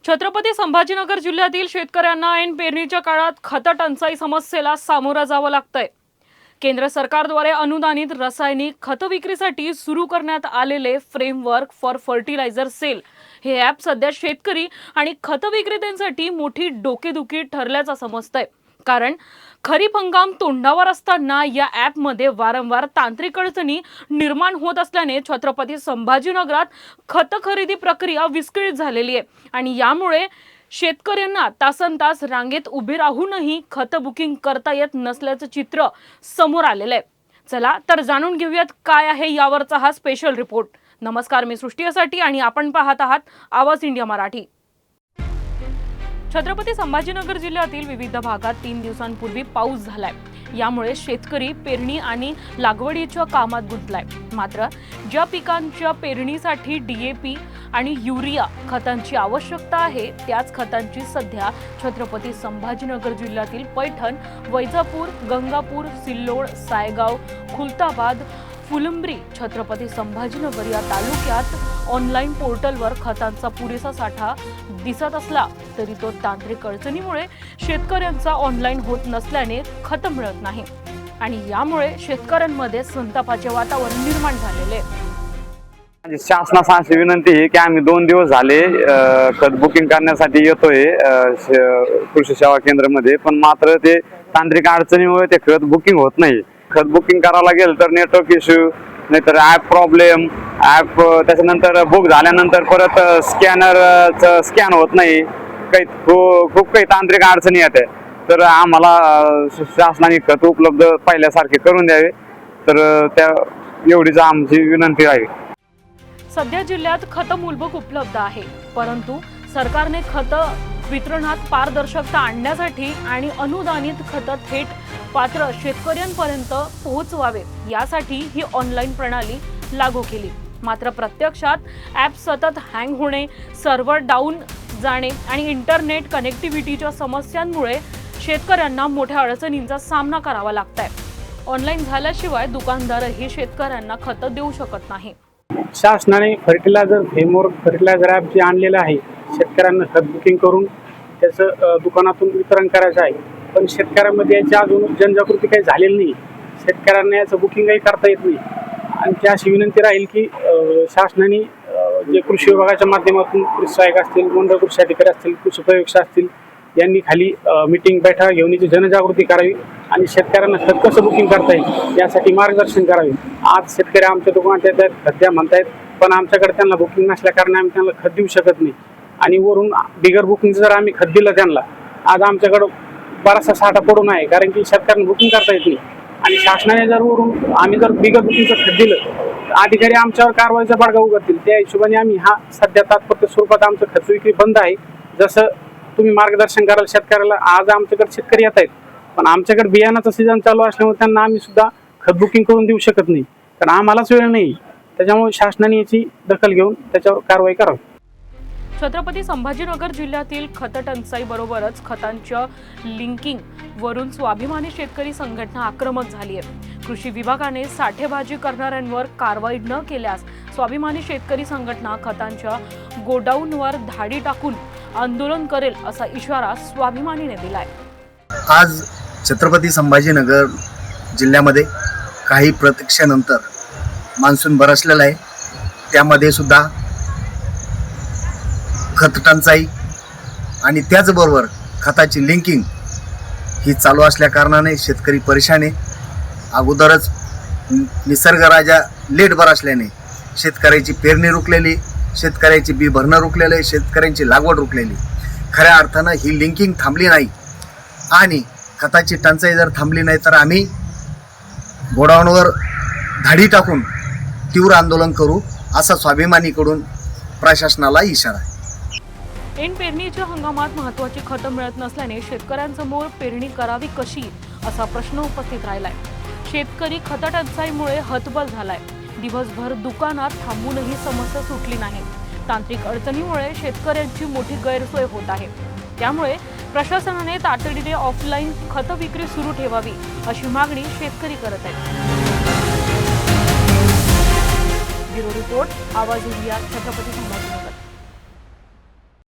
छत्रपती संभाजीनगर जिल्ह्यातील शेतकऱ्यांना ऐन पेरणीच्या काळात खत टंचाई समस्येला सामोरं जावं लागतंय। केंद्र सरकारद्वारे अनुदानित रासायनिक खत विक्रीसाठी सुरू करण्यात आलेले फ्रेमवर्क फॉर फर्टिलायझर सेल हे ॲप सध्या शेतकरी आणि खत विक्रेत्यांसाठी मोठी डोकेदुखी ठरल्याचं समजतंय। कारण खरीप हंगाम तोंडावर असताना या ॲपमध्ये वारंवार तांत्रिक अडचणी निर्माण होत असल्याने छत्रपती संभाजीनगरात खत खरेदी प्रक्रिया विस्कळीत झालेली आहे आणि यामुळे शेतकऱ्यांना तासनतास रांगेत उभे राहूनही खत बुकिंग करता येत नसल्याचं चित्र समोर आलेलं आहे। चला तर जाणून घेऊयात काय आहे यावरचा हा स्पेशल रिपोर्ट। नमस्कार, मी सृष्टी असाठी आणि आपण पाहत आहात आवाज इंडिया मराठी। छत्रपती संभाजीनगर जिल्ह्यातील विविध भागात 3 दिवसांपूर्वी पाऊस झालाय। यामुळे शेतकरी पेरणी आणि लागवडीच्या कामात गुंतलाय। मात्र ज्या पिकांच्या पेरणीसाठी डीएपी आणि युरिया खतांची आवश्यकता आहे त्याच खतांची सध्या छत्रपती संभाजीनगर जिल्ह्यातील पैठण, वैजापूर, गंगापूर, सिल्लोड, सायगाव, खुलताबाद, फुलंब्री, छत्रपती संभाजीनगर या तालुक्यात ऑनलाईन पोर्टलवर खतांचा पुरेसा साठा दिसत असला तरी तो तांत्रिक अडचणीमुळे शेतकऱ्यांचा ऑनलाईन होत नसल्याने खत मिळत नाही आणि यामुळे शेतकऱ्यांमध्ये संतापाचे वातावरण निर्माण झालेले आहे। शासनास अशी विनंती आहे की आम्ही 2 दिवस झाले खत बुकिंग करण्यासाठी येतोय कृषी सेवा केंद्रामध्ये, पण मात्र ते तांत्रिक अडचणीमुळे ते खत बुकिंग होत नाही। खत बुकिंग करायला गेलं तर नेटवर्क इश्यू, नाहीतर ॲप प्रॉब्लेम, ॲप त्याच्यानंतर बुक झाल्यानंतर परत स्कॅन होत नाही, खूप काही तांत्रिक अडचणी येते। तर आम्हाला शासनाने खत उपलब्ध पहिल्यासारखे करून द्यावे, तर त्या एवढीच आमची विनंती आहे। सध्या जिल्ह्यात खत मूलभूत उपलब्ध आहे, परंतु सरकारने खत वितरणात पारदर्शकता आणण्यासाठी आणि अनुदानित खत थेट पात्र शेतकऱ्यांपर्यंत पोहोचवावे यासाठी ही ऑनलाईन प्रणाली लागू केली। मात्र प्रत्यक्षात ॲप सतत हँग होणे, सर्व्हर डाऊन जाणे आणि इंटरनेट कनेक्टिव्हिटीच्या समस्यांमुळे शेतकऱ्यांना मोठ्या अडचणींचा सामना करावा लागतोय। ऑनलाईन झाल्याशिवाय दुकानदारही शेतकऱ्यांना खत देऊ शकत नाही। शासनाने फर्टिलायझर ॲप जे आणलेलं आहे, शेतकऱ्यांना खत बुकिंग करून त्याचं दुकानातून वितरण करायचं आहे, पण शेतकऱ्यांमध्ये याची अजून जनजागृती काही झालेली नाही। शेतकऱ्यांना याचं बुकिंगही करता येत नाही आणि ती अशी विनंती राहील की शासनाने जे कृषी विभागाच्या माध्यमातून कृषी सहाय्यक असतील, मंडळ कृषी अधिकारी असतील, कृषी प्रयोगशाळा असतील, यांनी खाली मीटिंग बैठक घेऊन याची जनजागृती करावी आणि शेतकऱ्यांना खत कसं बुकिंग करता येईल यासाठी मार्गदर्शन करावे। आज शेतकरी आमच्या दुकानात येतात, खत द्या म्हणतायत, पण आमच्याकडे त्यांना बुकिंग नसल्या कारणाने आम्ही त्यांना खत देऊ शकत नाही आणि वरून बिगर बुकिंग जर आम्ही खत दिलं त्यांना, आज आमच्याकडं बराचसा साठा पडून आहे, कारण की शेतकऱ्यांना बुकिंग करता येत नाही आणि शासनाने जर वरून आम्ही जर बिगर बुकिंगचं खत दिलं अधिकारी आमच्यावर कारवाईचा बडगा उगारतील। त्या हिशोबाने आम्ही हा सध्या तात्पुरत्या स्वरूपात आमचं खत विक्री बंद आहे। जसं तुम्ही मार्गदर्शन कराल शेतकऱ्याला, आज आमच्याकडे शेतकरी येत आहेत, पण आमच्याकडे बियाणाचं सीझन चालू असल्यामुळे त्यांना आम्ही सुद्धा खत बुकिंग करून देऊ शकत नाही, कारण आम्हालाच वेळ नाही। त्याच्यामुळे शासनाने याची दखल घेऊन त्याच्यावर कारवाई करावी। छत्रपती संभाजीनगर जिल्ह्यातील खत टंचाई बरोबरच खतांच्या लिंकिंग वरून स्वाभिमानी शेतकरी संघटना आक्रमक झाली आहे। कृषी विभागाने साठेबाजी करणाऱ्यांवर कारवाई न केल्यास स्वाभिमानी शेतकरी संघटना खतांच्या गोडाऊनवर धाडी टाकून आंदोलन करेल असा इशारा स्वाभिमानीने दिलाय। आज छत्रपती संभाजीनगर जिल्ह्यामध्ये काही प्रतीक्षेनंतर मान्सून बरसलेला आहे, त्यामध्ये सुद्धा खत टंचाई आणि त्याचबरोबर खताची लिंकिंग ही चालू असल्या कारणाने शेतकरी परेशान आहे। अगोदरच निसर्गराजा लेट बरसल्याने शेतकऱ्याची पेरणी रुकलेली, शेतकऱ्याची बी भरणं रुकलेलं आहे, शेतकऱ्यांची लागवड रुकलेली। खऱ्या अर्थानं ही लिंकिंग थांबली नाही आणि खताची टंचाई जर थांबली नाही तर आम्ही गोडाऊनवर धाडी टाकून तीव्र आंदोलन करू असा स्वाभिमानीकडून प्रशासनाला इशारा आहे। ऐन पेरणीच्या हंगामात महत्त्वाची खतं मिळत नसल्याने शेतकऱ्यांसमोर पेरणी करावी कशी असा प्रश्न उपस्थित राहिलाय। शेतकरी खत टंचाईमुळे हतबल झालाय। दिवसभर दुकानात थांबूनही समस्या सुटली नाही। तांत्रिक अडचणीमुळे शेतकऱ्यांची मोठी गैरसोय होत आहे। त्यामुळे प्रशासनाने तातडीने ऑफलाईन खत विक्री सुरू ठेवावी अशी मागणी शेतकरी करत आहेत। ब्युरो रिपोर्ट, आवाज इंडिया, छत्रपती संभाजी।